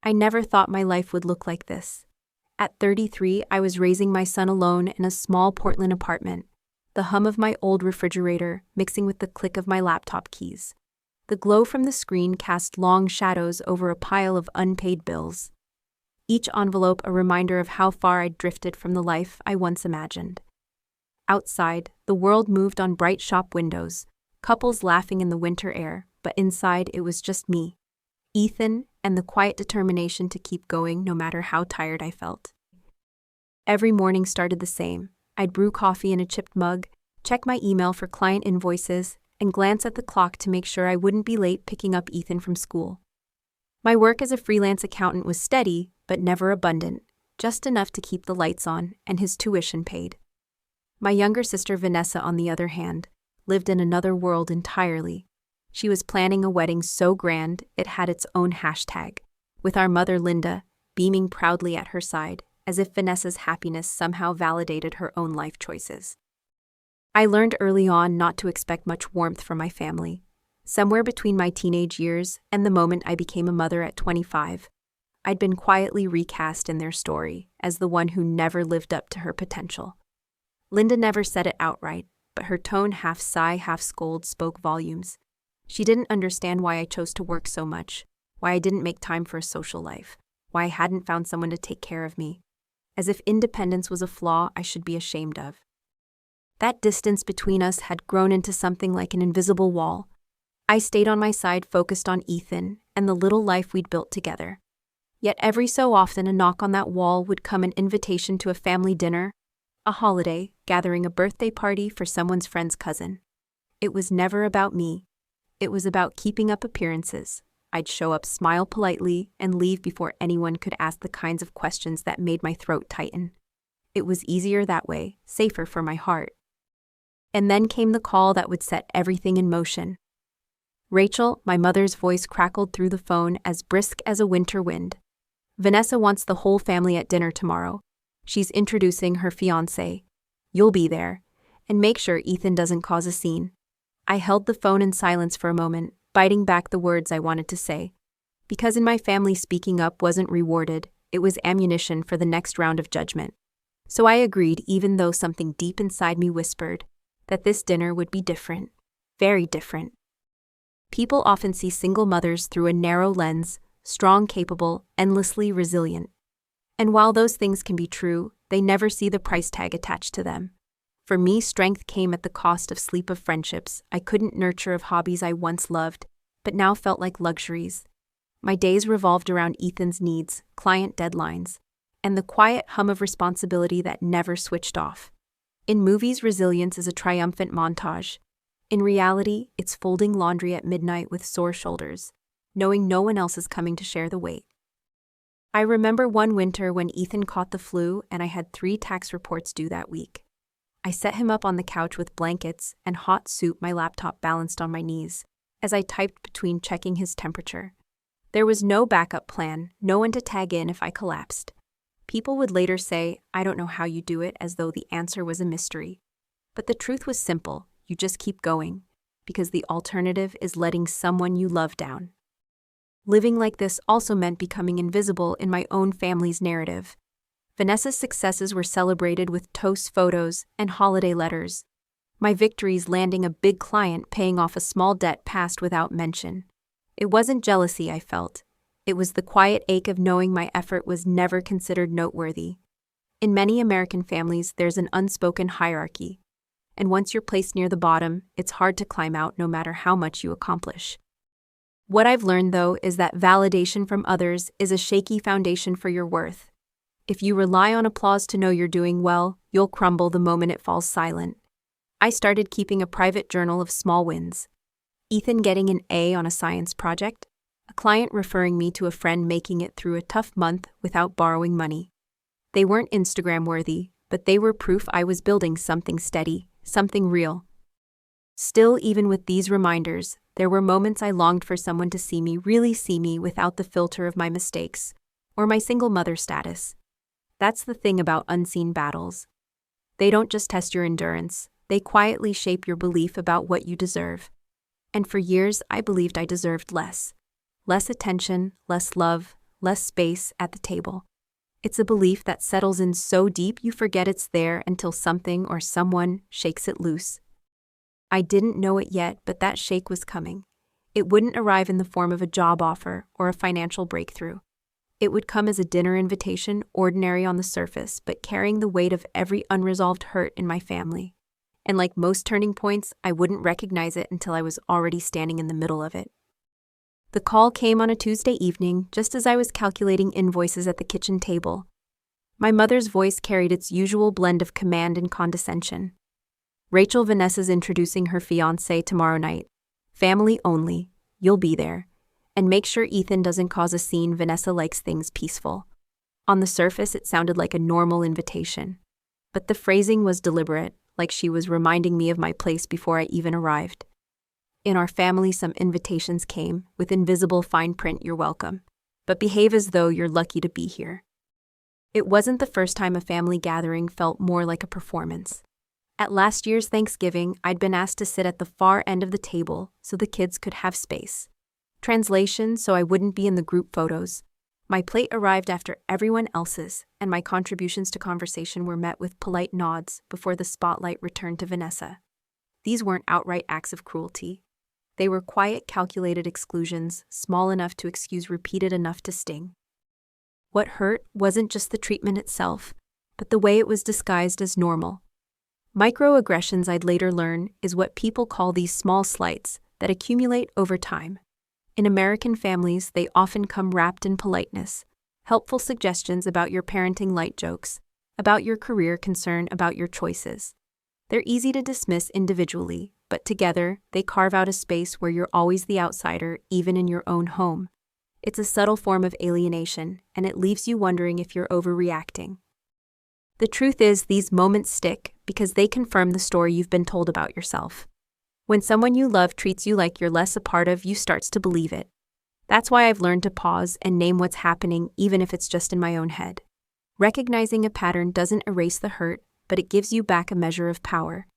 I never thought my life would look like this. At 33, I was raising my son alone in a small Portland apartment, the hum of my old refrigerator mixing with the click of my laptop keys. The glow from the screen cast long shadows over a pile of unpaid bills. Each envelope a reminder of how far I'd drifted from the life I once imagined. Outside, the world moved on bright shop windows, couples laughing in the winter air, but inside it was just me, Ethan, and the quiet determination to keep going no matter how tired I felt. Every morning started the same. I'd brew coffee in a chipped mug, check my email for client invoices, and glance at the clock to make sure I wouldn't be late picking up Ethan from school. My work as a freelance accountant was steady, but never abundant, just enough to keep the lights on and his tuition paid. My younger sister Vanessa, on the other hand, lived in another world entirely. She was planning a wedding so grand it had its own hashtag, with our mother Linda beaming proudly at her side, as if Vanessa's happiness somehow validated her own life choices. I learned early on not to expect much warmth from my family. Somewhere between my teenage years and the moment I became a mother at 25, I'd been quietly recast in their story as the one who never lived up to her potential. Linda never said it outright, but her tone, half sigh, half scold, spoke volumes. She didn't understand why I chose to work so much, why I didn't make time for a social life, why I hadn't found someone to take care of me, as if independence was a flaw I should be ashamed of. That distance between us had grown into something like an invisible wall. I stayed on my side, focused on Ethan and the little life we'd built together. Yet every so often a knock on that wall would come, an invitation to a family dinner, a holiday, gathering, a birthday party for someone's friend's cousin. It was never about me. It was about keeping up appearances. I'd show up, smile politely, and leave before anyone could ask the kinds of questions that made my throat tighten. It was easier that way, safer for my heart. And then came the call that would set everything in motion. Rachel, my mother's voice crackled through the phone, as brisk as a winter wind. Vanessa wants the whole family at dinner tomorrow. She's introducing her fiancé. You'll be there. And make sure Ethan doesn't cause a scene. I held the phone in silence for a moment, biting back the words I wanted to say. Because in my family, speaking up wasn't rewarded, it was ammunition for the next round of judgment. So I agreed, even though something deep inside me whispered that this dinner would be different, very different. People often see single mothers through a narrow lens, strong, capable, endlessly resilient. And while those things can be true, they never see the price tag attached to them. For me, strength came at the cost of sleep, of friendships I couldn't nurture, of hobbies I once loved, but now felt like luxuries. My days revolved around Ethan's needs, client deadlines, and the quiet hum of responsibility that never switched off. In movies, resilience is a triumphant montage. In reality, it's folding laundry at midnight with sore shoulders, knowing no one else is coming to share the weight. I remember one winter when Ethan caught the flu and I had 3 tax reports due that week. I set him up on the couch with blankets and hot soup, my laptop balanced on my knees, as I typed between checking his temperature. There was no backup plan, no one to tag in if I collapsed. People would later say, "I don't know how you do it," as though the answer was a mystery. But the truth was simple: you just keep going, because the alternative is letting someone you love down. Living like this also meant becoming invisible in my own family's narrative. Vanessa's successes were celebrated with toast photos and holiday letters. My victories, landing a big client, paying off a small debt, passed without mention. It wasn't jealousy I felt. It was the quiet ache of knowing my effort was never considered noteworthy. In many American families, there's an unspoken hierarchy. And once you're placed near the bottom, it's hard to climb out no matter how much you accomplish. What I've learned, though, is that validation from others is a shaky foundation for your worth. If you rely on applause to know you're doing well, you'll crumble the moment it falls silent. I started keeping a private journal of small wins. Ethan getting an A on a science project, a client referring me to a friend making it through a tough month without borrowing money. They weren't Instagram-worthy, but they were proof I was building something steady, something real. Still, even with these reminders, there were moments I longed for someone to see me, really see me, without the filter of my mistakes or my single mother status. That's the thing about unseen battles. They don't just test your endurance, they quietly shape your belief about what you deserve. And for years, I believed I deserved less. Less attention, less love, less space at the table. It's a belief that settles in so deep you forget it's there until something or someone shakes it loose. I didn't know it yet, but that shake was coming. It wouldn't arrive in the form of a job offer or a financial breakthrough. It would come as a dinner invitation, ordinary on the surface, but carrying the weight of every unresolved hurt in my family. And like most turning points, I wouldn't recognize it until I was already standing in the middle of it. The call came on a Tuesday evening, just as I was calculating invoices at the kitchen table. My mother's voice carried its usual blend of command and condescension. "Rachel, Vanessa's introducing her fiancé tomorrow night. Family only. You'll be there. And make sure Ethan doesn't cause a scene. Vanessa likes things peaceful." On the surface, it sounded like a normal invitation. But the phrasing was deliberate, like she was reminding me of my place before I even arrived. In our family, some invitations came with invisible fine print, "You're welcome, but behave as though you're lucky to be here." It wasn't the first time a family gathering felt more like a performance. At last year's Thanksgiving, I'd been asked to sit at the far end of the table so the kids could have space. Translation, so I wouldn't be in the group photos. My plate arrived after everyone else's, and my contributions to conversation were met with polite nods before the spotlight returned to Vanessa. These weren't outright acts of cruelty. They were quiet, calculated exclusions, small enough to excuse, repeated enough to sting. What hurt wasn't just the treatment itself, but the way it was disguised as normal. Microaggressions, I'd later learn, is what people call these small slights that accumulate over time. In American families, they often come wrapped in politeness, helpful suggestions about your parenting, light jokes, about your career, concern about your choices. They're easy to dismiss individually, but together, they carve out a space where you're always the outsider, even in your own home. It's a subtle form of alienation, and it leaves you wondering if you're overreacting. The truth is, these moments stick because they confirm the story you've been told about yourself. When someone you love treats you like you're less a part of, you starts to believe it. That's why I've learned to pause and name what's happening, even if it's just in my own head. Recognizing a pattern doesn't erase the hurt, but it gives you back a measure of power.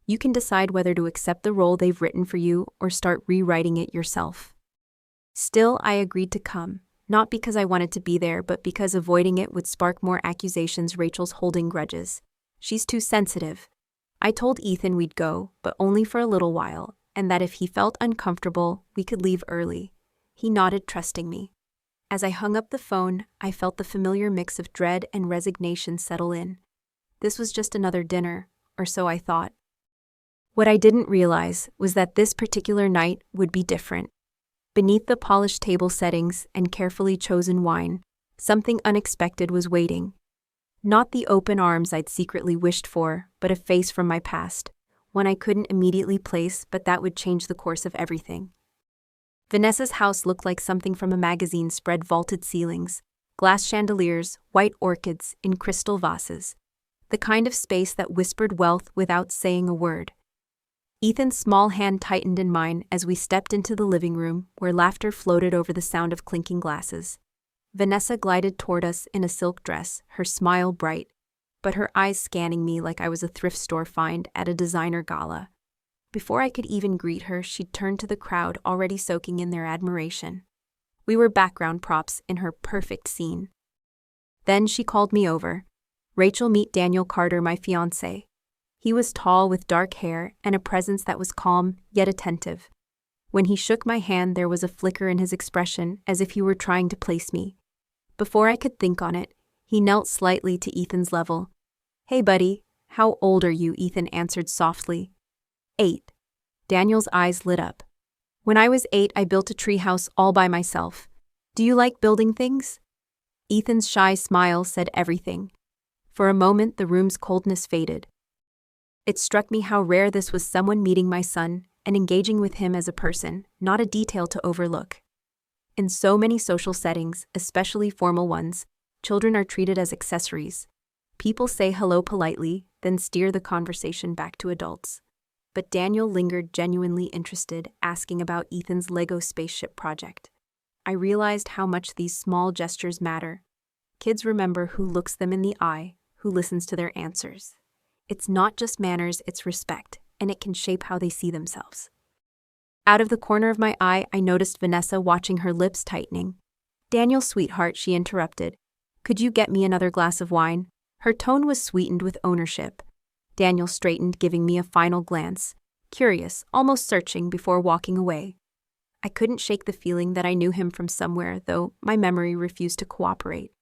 You can decide whether to accept the role they've written for you or start rewriting it yourself. Still, I agreed to come, not because I wanted to be there, but because avoiding it would spark more accusations. "Rachel's holding grudges. She's too sensitive." I told Ethan we'd go, but only for a little while, and that if he felt uncomfortable, we could leave early. He nodded, trusting me. As I hung up the phone, I felt the familiar mix of dread and resignation settle in. This was just another dinner, or so I thought. What I didn't realize was that this particular night would be different. Beneath the polished table settings and carefully chosen wine, something unexpected was waiting. Not the open arms I'd secretly wished for, but a face from my past, one I couldn't immediately place, but that would change the course of everything. Vanessa's house looked like something from a magazine. Spread vaulted ceilings, glass chandeliers, white orchids in crystal vases. The kind of space that whispered wealth without saying a word. Ethan's small hand tightened in mine as we stepped into the living room, where laughter floated over the sound of clinking glasses. Vanessa glided toward us in a silk dress, her smile bright, but her eyes scanning me like I was a thrift store find at a designer gala. Before I could even greet her, she'd turned to the crowd, already soaking in their admiration. We were background props in her perfect scene. Then she called me over. "Rachel, meet Daniel Carter, my fiancé." He was tall with dark hair and a presence that was calm yet attentive. When he shook my hand, there was a flicker in his expression, as if he were trying to place me. Before I could think on it, he knelt slightly to Ethan's level. "Hey buddy, how old are you?" Ethan answered softly. 8. Daniel's eyes lit up. "When I was 8, I built a treehouse all by myself. Do you like building things?" Ethan's shy smile said everything. For a moment, the room's coldness faded. It struck me how rare this was, someone meeting my son and engaging with him as a person, not a detail to overlook. In so many social settings, especially formal ones, children are treated as accessories. People say hello politely, then steer the conversation back to adults. But Daniel lingered, genuinely interested, asking about Ethan's Lego spaceship project. I realized how much these small gestures matter. Kids remember who looks them in the eye, who listens to their answers. It's not just manners, it's respect, and it can shape how they see themselves. Out of the corner of my eye, I noticed Vanessa, watching, her lips tightening. Daniel, sweetheart, she interrupted. Could you get me another glass of wine? Her tone was sweetened with ownership. Daniel straightened, giving me a final glance, curious, almost searching, before walking away. I couldn't shake the feeling that I knew him from somewhere, though my memory refused to cooperate.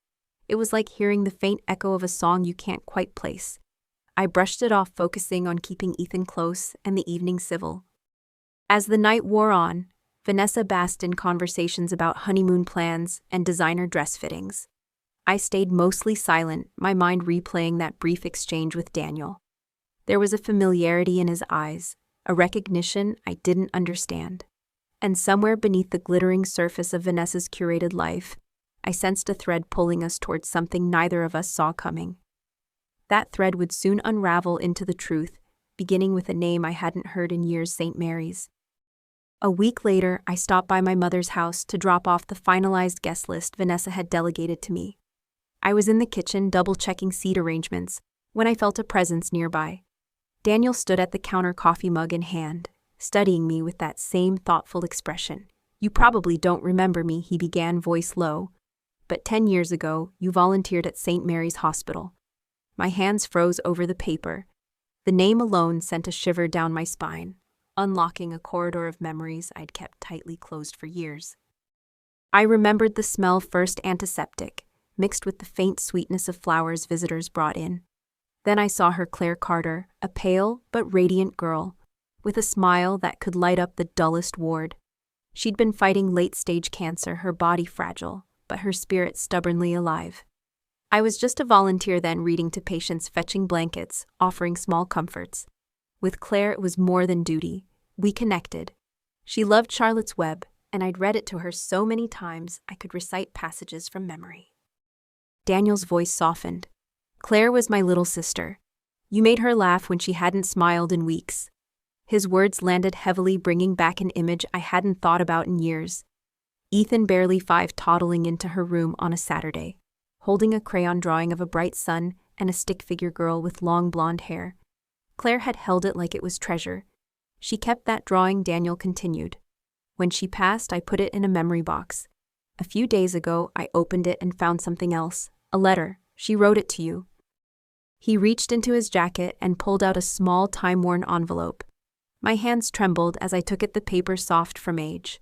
It was like hearing the faint echo of a song you can't quite place. I brushed it off, focusing on keeping Ethan close and the evening civil. As the night wore on, Vanessa basked in conversations about honeymoon plans and designer dress fittings. I stayed mostly silent, my mind replaying that brief exchange with Daniel. There was a familiarity in his eyes, a recognition I didn't understand. And somewhere beneath the glittering surface of Vanessa's curated life, I sensed a thread pulling us towards something neither of us saw coming. That thread would soon unravel into the truth, beginning with a name I hadn't heard in years: St. Mary's. A week later, I stopped by my mother's house to drop off the finalized guest list Vanessa had delegated to me. I was in the kitchen double-checking seat arrangements when I felt a presence nearby. Daniel stood at the counter, coffee mug in hand, studying me with that same thoughtful expression. You probably don't remember me, he began, voice low, but 10 years ago, you volunteered at St. Mary's Hospital. My hands froze over the paper. The name alone sent a shiver down my spine, unlocking a corridor of memories I'd kept tightly closed for years. I remembered the smell, first antiseptic, mixed with the faint sweetness of flowers visitors brought in. Then I saw her, Claire Carter, a pale but radiant girl, with a smile that could light up the dullest ward. She'd been fighting late-stage cancer, her body fragile, but her spirit stubbornly alive. I was just a volunteer then, reading to patients, fetching blankets, offering small comforts. With Claire, it was more than duty. We connected. She loved Charlotte's Web, and I'd read it to her so many times I could recite passages from memory. Daniel's voice softened. Claire was my little sister. You made her laugh when she hadn't smiled in weeks. His words landed heavily, bringing back an image I hadn't thought about in years. Ethan, barely 5, toddling into her room on a Saturday, holding a crayon drawing of a bright sun and a stick figure girl with long blonde hair. Claire had held it like it was treasure. She kept that drawing, Daniel continued. When she passed, I put it in a memory box. A few days ago, I opened it and found something else, a letter. She wrote it to you. He reached into his jacket and pulled out a small, time-worn envelope. My hands trembled as I took it, the paper soft from age.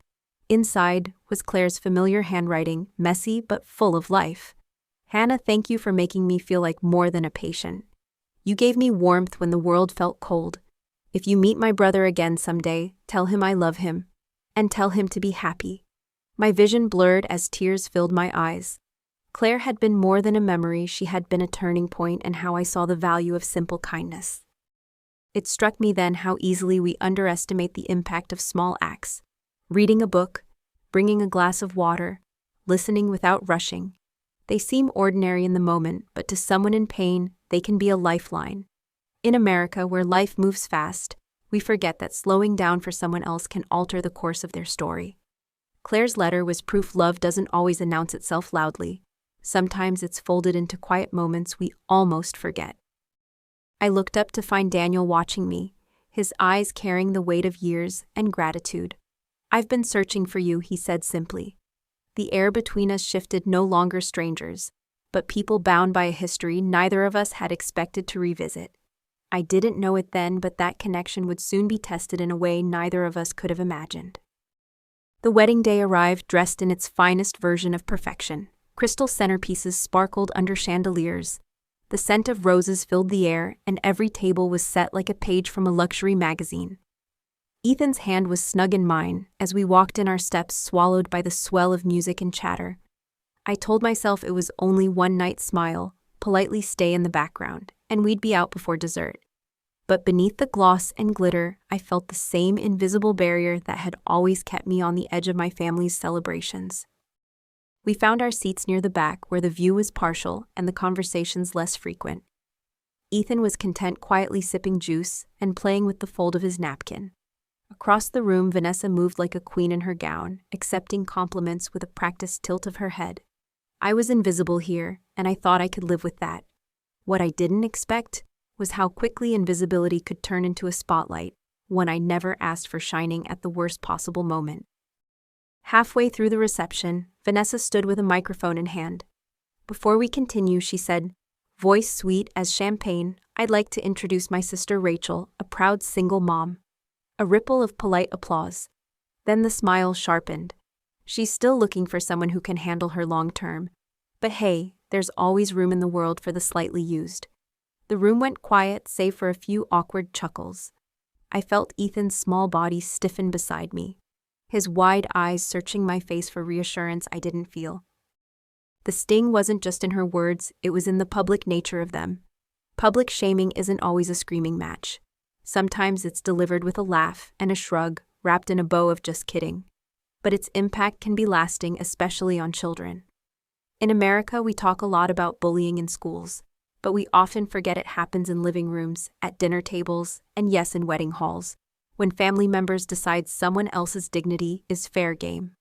Inside was Claire's familiar handwriting, messy but full of life. Hannah, thank you for making me feel like more than a patient. You gave me warmth when the world felt cold. If you meet my brother again someday, tell him I love him. And tell him to be happy. My vision blurred as tears filled my eyes. Claire had been more than a memory, she had been a turning point in how I saw the value of simple kindness. It struck me then how easily we underestimate the impact of small acts. Reading a book, bringing a glass of water, listening without rushing. They seem ordinary in the moment, but to someone in pain, they can be a lifeline. In America, where life moves fast, we forget that slowing down for someone else can alter the course of their story. Claire's letter was proof love doesn't always announce itself loudly. Sometimes it's folded into quiet moments we almost forget. I looked up to find Daniel watching me, his eyes carrying the weight of years and gratitude. I've been searching for you, he said simply. The air between us shifted, no longer strangers, but people bound by a history neither of us had expected to revisit. I didn't know it then, but that connection would soon be tested in a way neither of us could have imagined. The wedding day arrived, dressed in its finest version of perfection. Crystal centerpieces sparkled under chandeliers. The scent of roses filled the air, and every table was set like a page from a luxury magazine. Ethan's hand was snug in mine as we walked in, our steps swallowed by the swell of music and chatter. I told myself it was only one night, smile, politely stay in the background, and we'd be out before dessert. But beneath the gloss and glitter, I felt the same invisible barrier that had always kept me on the edge of my family's celebrations. We found our seats near the back, where the view was partial and the conversations less frequent. Ethan was content, quietly sipping juice and playing with the fold of his napkin. Across the room, Vanessa moved like a queen in her gown, accepting compliments with a practiced tilt of her head. I was invisible here, and I thought I could live with that. What I didn't expect was how quickly invisibility could turn into a spotlight, one I never asked for, shining at the worst possible moment. Halfway through the reception, Vanessa stood with a microphone in hand. Before we continue, she said, voice sweet as champagne, I'd like to introduce my sister Rachel, a proud single mom. A ripple of polite applause. Then the smile sharpened. She's still looking for someone who can handle her long term. But hey, there's always room in the world for the slightly used. The room went quiet, save for a few awkward chuckles. I felt Ethan's small body stiffen beside me, his wide eyes searching my face for reassurance I didn't feel. The sting wasn't just in her words, it was in the public nature of them. Public shaming isn't always a screaming match. Sometimes it's delivered with a laugh and a shrug, wrapped in a bow of just kidding. But its impact can be lasting, especially on children. In America, we talk a lot about bullying in schools, but we often forget it happens in living rooms, at dinner tables, and yes, in wedding halls, when family members decide someone else's dignity is fair game.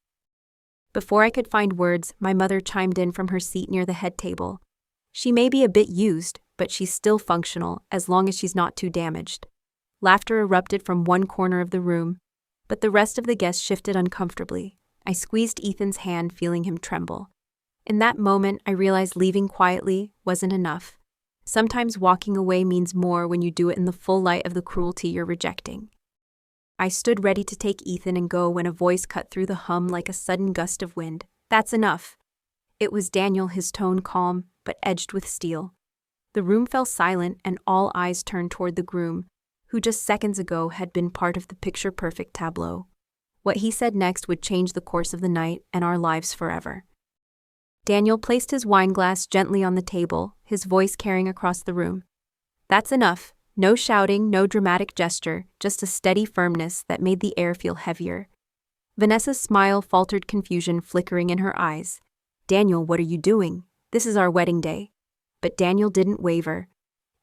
Before I could find words, my mother chimed in from her seat near the head table. She may be a bit used, but she's still functional as long as she's not too damaged. Laughter erupted from one corner of the room, but the rest of the guests shifted uncomfortably. I squeezed Ethan's hand, feeling him tremble. In that moment, I realized leaving quietly wasn't enough. Sometimes walking away means more when you do it in the full light of the cruelty you're rejecting. I stood ready to take Ethan and go when a voice cut through the hum like a sudden gust of wind. That's enough. It was Daniel, his tone calm, but edged with steel. The room fell silent and all eyes turned toward the groom, who just seconds ago had been part of the picture-perfect tableau. What he said next would change the course of the night and our lives forever. Daniel placed his wineglass gently on the table, his voice carrying across the room. That's enough. No shouting, no dramatic gesture, just a steady firmness that made the air feel heavier. Vanessa's smile faltered, confusion flickering in her eyes. Daniel, what are you doing? This is our wedding day. But Daniel didn't waver.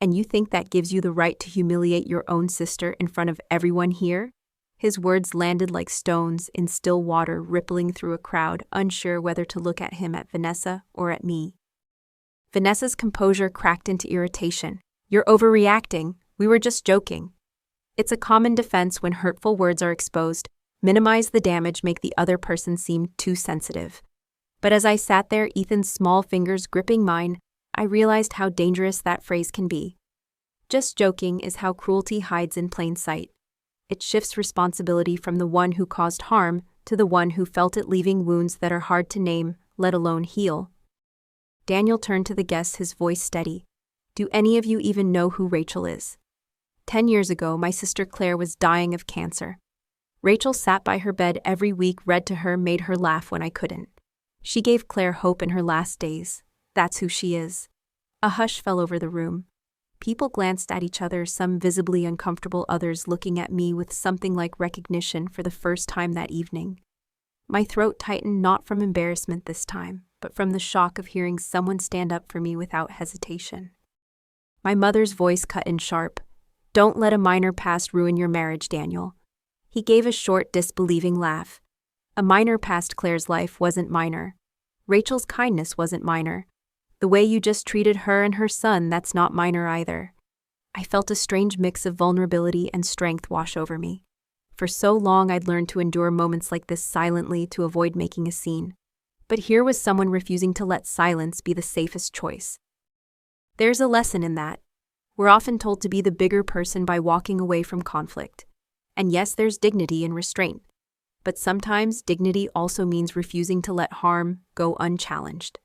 And you think that gives you the right to humiliate your own sister in front of everyone here? His words landed like stones in still water, rippling through a crowd, unsure whether to look at him, at Vanessa, or at me. Vanessa's composure cracked into irritation. You're overreacting. We were just joking. It's a common defense when hurtful words are exposed. Minimize the damage, make the other person seem too sensitive. But as I sat there, Ethan's small fingers gripping mine, I realized how dangerous that phrase can be. Just joking is how cruelty hides in plain sight. It shifts responsibility from the one who caused harm to the one who felt it, leaving wounds that are hard to name, let alone heal. Daniel turned to the guests, his voice steady. Do any of you even know who Rachel is? 10 years ago, my sister Claire was dying of cancer. Rachel sat by her bed every week, read to her, made her laugh when I couldn't. She gave Claire hope in her last days. That's who she is. A hush fell over the room. People glanced at each other, some visibly uncomfortable, others looking at me with something like recognition for the first time that evening. My throat tightened, not from embarrassment this time, but from the shock of hearing someone stand up for me without hesitation. My mother's voice cut in sharp. Don't let a minor past ruin your marriage, Daniel. He gave a short, disbelieving laugh. A minor past. Claire's life wasn't minor. Rachel's kindness wasn't minor. The way you just treated her and her son, that's not minor either. I felt a strange mix of vulnerability and strength wash over me. For so long I'd learned to endure moments like this silently to avoid making a scene. But here was someone refusing to let silence be the safest choice. There's a lesson in that. We're often told to be the bigger person by walking away from conflict. And yes, there's dignity in restraint. But sometimes dignity also means refusing to let harm go unchallenged.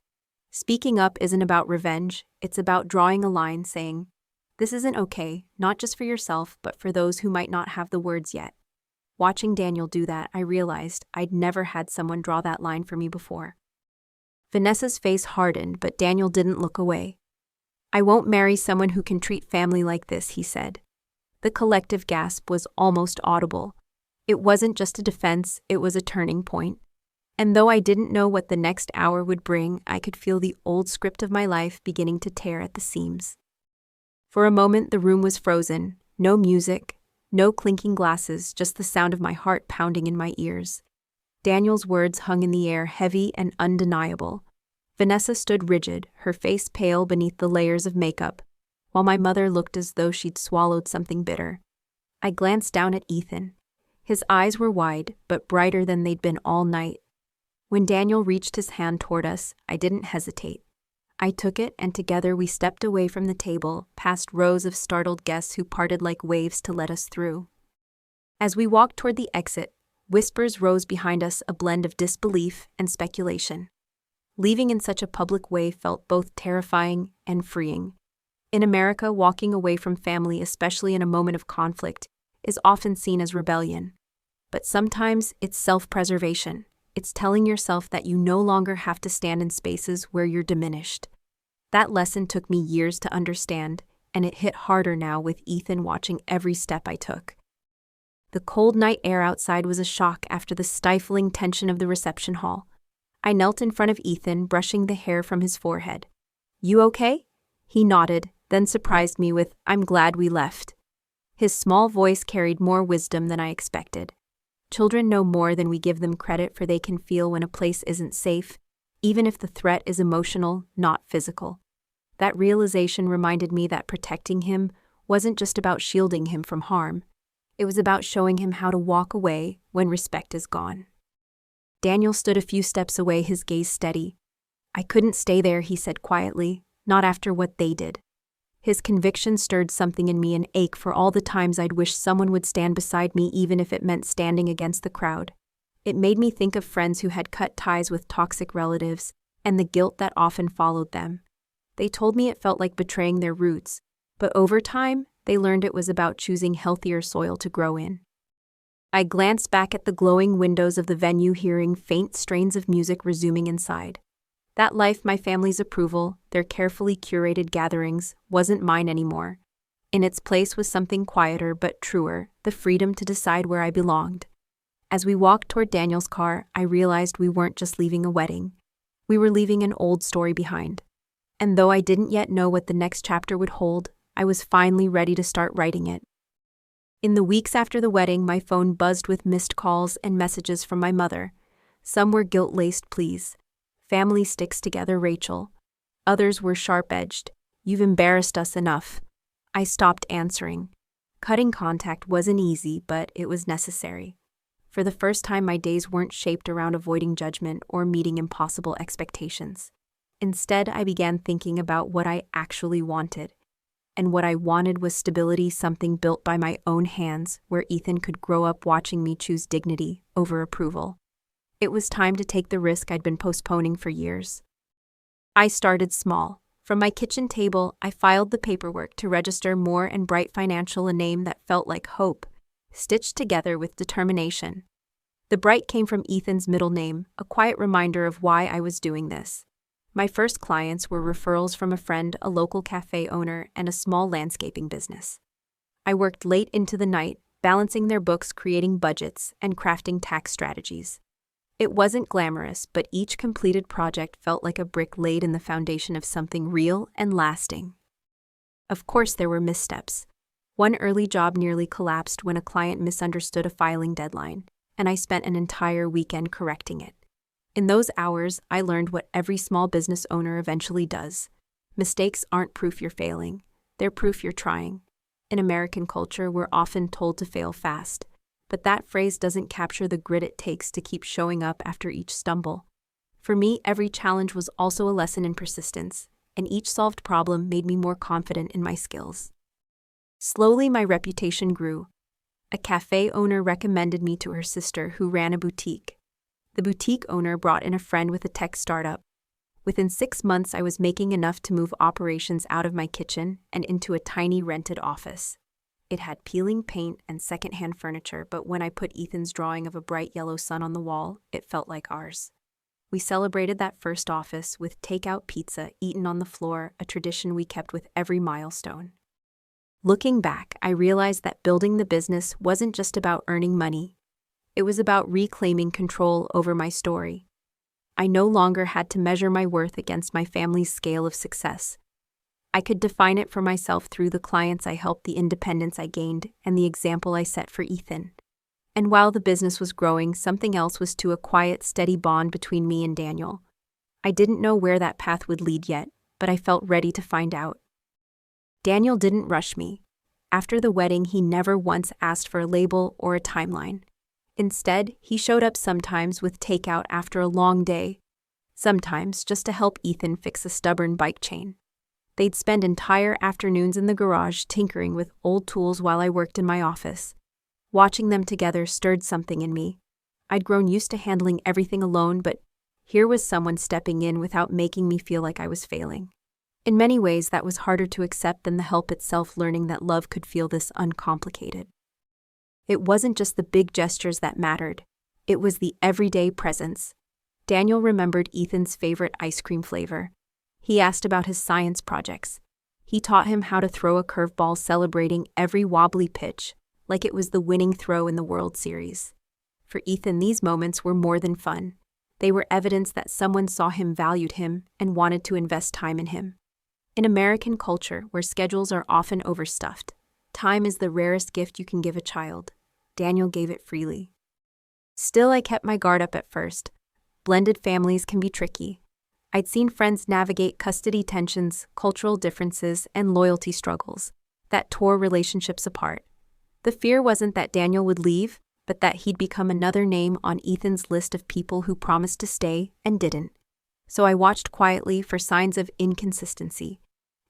Speaking up isn't about revenge, it's about drawing a line, saying, this isn't okay, not just for yourself, but for those who might not have the words yet. Watching Daniel do that, I realized I'd never had someone draw that line for me before. Vanessa's face hardened, but Daniel didn't look away. I won't marry someone who can treat family like this, he said. The collective gasp was almost audible. It wasn't just a defense, it was a turning point. And though I didn't know what the next hour would bring, I could feel the old script of my life beginning to tear at the seams. For a moment, the room was frozen. No music, no clinking glasses, just the sound of my heart pounding in my ears. Daniel's words hung in the air, heavy and undeniable. Vanessa stood rigid, her face pale beneath the layers of makeup, while my mother looked as though she'd swallowed something bitter. I glanced down at Ethan. His eyes were wide, but brighter than they'd been all night, When Daniel reached his hand toward us, I didn't hesitate. I took it, and together we stepped away from the table, past rows of startled guests who parted like waves to let us through. As we walked toward the exit, whispers rose behind us, a blend of disbelief and speculation. Leaving in such a public way felt both terrifying and freeing. In America, walking away from family, especially in a moment of conflict, is often seen as rebellion. But sometimes it's self-preservation. It's telling yourself that you no longer have to stand in spaces where you're diminished. That lesson took me years to understand, and it hit harder now with Ethan watching every step I took. The cold night air outside was a shock after the stifling tension of the reception hall. I knelt in front of Ethan, brushing the hair from his forehead. "You okay?" He nodded, then surprised me with, "I'm glad we left." His small voice carried more wisdom than I expected. Children know more than we give them credit for. They can feel when a place isn't safe, even if the threat is emotional, not physical. That realization reminded me that protecting him wasn't just about shielding him from harm. It was about showing him how to walk away when respect is gone. Daniel stood a few steps away, his gaze steady. "I couldn't stay there," he said quietly, "not after what they did." His conviction stirred something in me, an ache for all the times I'd wished someone would stand beside me, even if it meant standing against the crowd. It made me think of friends who had cut ties with toxic relatives and the guilt that often followed them. They told me it felt like betraying their roots, but over time, they learned it was about choosing healthier soil to grow in. I glanced back at the glowing windows of the venue, hearing faint strains of music resuming inside. That life, my family's approval, their carefully curated gatherings, wasn't mine anymore. In its place was something quieter but truer, the freedom to decide where I belonged. As we walked toward Daniel's car, I realized we weren't just leaving a wedding. We were leaving an old story behind. And though I didn't yet know what the next chapter would hold, I was finally ready to start writing it. In the weeks after the wedding, my phone buzzed with missed calls and messages from my mother. Some were guilt-laced pleas. "Family sticks together, Rachel." Others were sharp-edged. "You've embarrassed us enough." I stopped answering. Cutting contact wasn't easy, but it was necessary. For the first time, my days weren't shaped around avoiding judgment or meeting impossible expectations. Instead, I began thinking about what I actually wanted. And what I wanted was stability, something built by my own hands, where Ethan could grow up watching me choose dignity over approval. It was time to take the risk I'd been postponing for years. I started small. From my kitchen table, I filed the paperwork to register Moore and Bright Financial, a name that felt like hope, stitched together with determination. The Bright came from Ethan's middle name, a quiet reminder of why I was doing this. My first clients were referrals from a friend, a local cafe owner, and a small landscaping business. I worked late into the night, balancing their books, creating budgets, and crafting tax strategies. It wasn't glamorous, but each completed project felt like a brick laid in the foundation of something real and lasting. Of course, there were missteps. One early job nearly collapsed when a client misunderstood a filing deadline, and I spent an entire weekend correcting it. In those hours, I learned what every small business owner eventually does. Mistakes aren't proof you're failing. They're proof you're trying. In American culture, we're often told to fail fast. But that phrase doesn't capture the grit it takes to keep showing up after each stumble. For me, every challenge was also a lesson in persistence, and each solved problem made me more confident in my skills. Slowly, my reputation grew. A cafe owner recommended me to her sister, who ran a boutique. The boutique owner brought in a friend with a tech startup. Within 6 months, I was making enough to move operations out of my kitchen and into a tiny rented office. It had peeling paint and secondhand furniture, but when I put Ethan's drawing of a bright yellow sun on the wall, it felt like ours. We celebrated that first office with takeout pizza eaten on the floor, a tradition we kept with every milestone. Looking back, I realized that building the business wasn't just about earning money. It was about reclaiming control over my story. I no longer had to measure my worth against my family's scale of success. I could define it for myself through the clients I helped, the independence I gained, and the example I set for Ethan. And while the business was growing, something else was too, a quiet, steady bond between me and Daniel. I didn't know where that path would lead yet, but I felt ready to find out. Daniel didn't rush me. After the wedding, he never once asked for a label or a timeline. Instead, he showed up sometimes with takeout after a long day, sometimes just to help Ethan fix a stubborn bike chain. They'd spend entire afternoons in the garage tinkering with old tools while I worked in my office. Watching them together stirred something in me. I'd grown used to handling everything alone, but here was someone stepping in without making me feel like I was failing. In many ways, that was harder to accept than the help itself, learning that love could feel this uncomplicated. It wasn't just the big gestures that mattered. It was the everyday presence. Daniel remembered Ethan's favorite ice cream flavor. He asked about his science projects. He taught him how to throw a curveball, celebrating every wobbly pitch, like it was the winning throw in the World Series. For Ethan, these moments were more than fun. They were evidence that someone saw him, valued him, and wanted to invest time in him. In American culture, where schedules are often overstuffed, time is the rarest gift you can give a child. Daniel gave it freely. Still, I kept my guard up at first. Blended families can be tricky. I'd seen friends navigate custody tensions, cultural differences, and loyalty struggles that tore relationships apart. The fear wasn't that Daniel would leave, but that he'd become another name on Ethan's list of people who promised to stay and didn't. So I watched quietly for signs of inconsistency.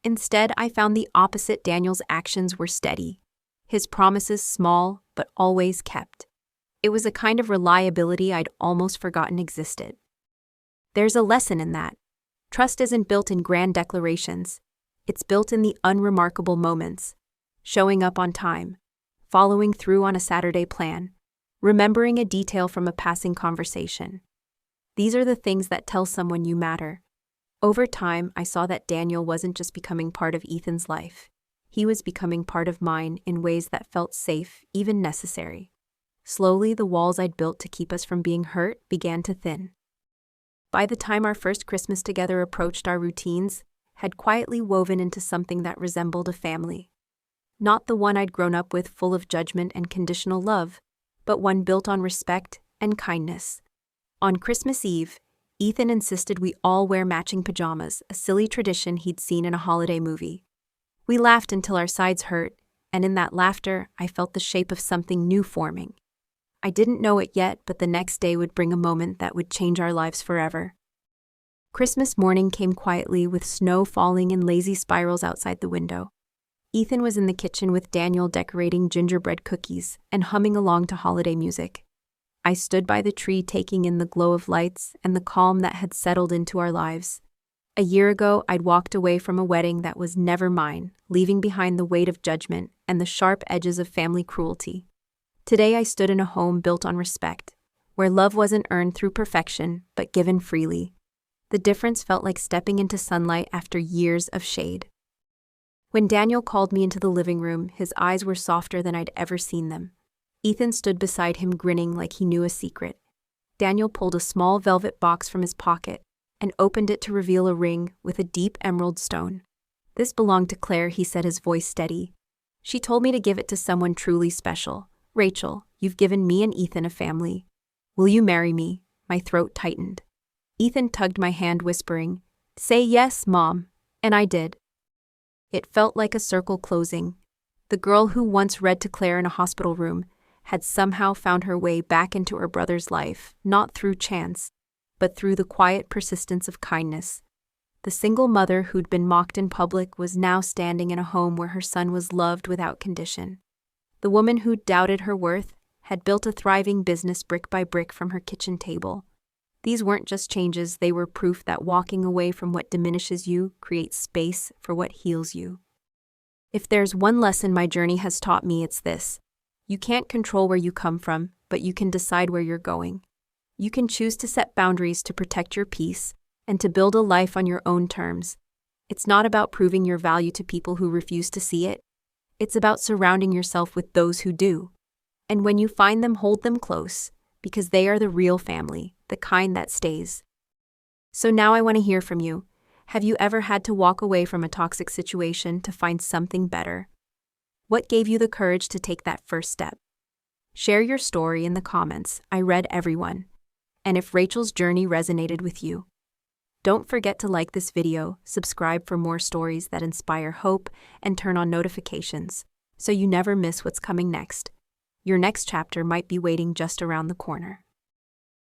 Instead, I found the opposite. Daniel's actions were steady. His promises small, but always kept. It was a kind of reliability I'd almost forgotten existed. There's a lesson in that. Trust isn't built in grand declarations. It's built in the unremarkable moments. Showing up on time, following through on a Saturday plan, remembering a detail from a passing conversation. These are the things that tell someone you matter. Over time, I saw that Daniel wasn't just becoming part of Ethan's life. He was becoming part of mine in ways that felt safe, even necessary. Slowly, the walls I'd built to keep us from being hurt began to thin. By the time our first Christmas together approached, our routines had quietly woven into something that resembled a family. Not the one I'd grown up with, full of judgment and conditional love, but one built on respect and kindness. On Christmas Eve, Ethan insisted we all wear matching pajamas, a silly tradition he'd seen in a holiday movie. We laughed until our sides hurt, and in that laughter, I felt the shape of something new forming. I didn't know it yet, but the next day would bring a moment that would change our lives forever. Christmas morning came quietly, with snow falling in lazy spirals outside the window. Ethan was in the kitchen with Daniel decorating gingerbread cookies and humming along to holiday music. I stood by the tree, taking in the glow of lights and the calm that had settled into our lives. A year ago, I'd walked away from a wedding that was never mine, leaving behind the weight of judgment and the sharp edges of family cruelty. Today, I stood in a home built on respect, where love wasn't earned through perfection, but given freely. The difference felt like stepping into sunlight after years of shade. When Daniel called me into the living room, his eyes were softer than I'd ever seen them. Ethan stood beside him, grinning like he knew a secret. Daniel pulled a small velvet box from his pocket and opened it to reveal a ring with a deep emerald stone. "This belonged to Claire," he said, his voice steady. "She told me to give it to someone truly special. Rachel, you've given me and Ethan a family. Will you marry me?" My throat tightened. Ethan tugged my hand, whispering, "Say yes, Mom," and I did. It felt like a circle closing. The girl who once read to Claire in a hospital room had somehow found her way back into her brother's life, not through chance, but through the quiet persistence of kindness. The single mother who'd been mocked in public was now standing in a home where her son was loved without condition. The woman who'd doubted her worth had built a thriving business brick by brick from her kitchen table. These weren't just changes, they were proof that walking away from what diminishes you creates space for what heals you. If there's one lesson my journey has taught me, it's this. You can't control where you come from, but you can decide where you're going. You can choose to set boundaries to protect your peace and to build a life on your own terms. It's not about proving your value to people who refuse to see it. It's about surrounding yourself with those who do. And when you find them, hold them close, because they are the real family, the kind that stays. So now I want to hear from you. Have you ever had to walk away from a toxic situation to find something better? What gave you the courage to take that first step? Share your story in the comments. I read everyone. And if Rachel's journey resonated with you, don't forget to like this video, subscribe for more stories that inspire hope, and turn on notifications so you never miss what's coming next. Your next chapter might be waiting just around the corner.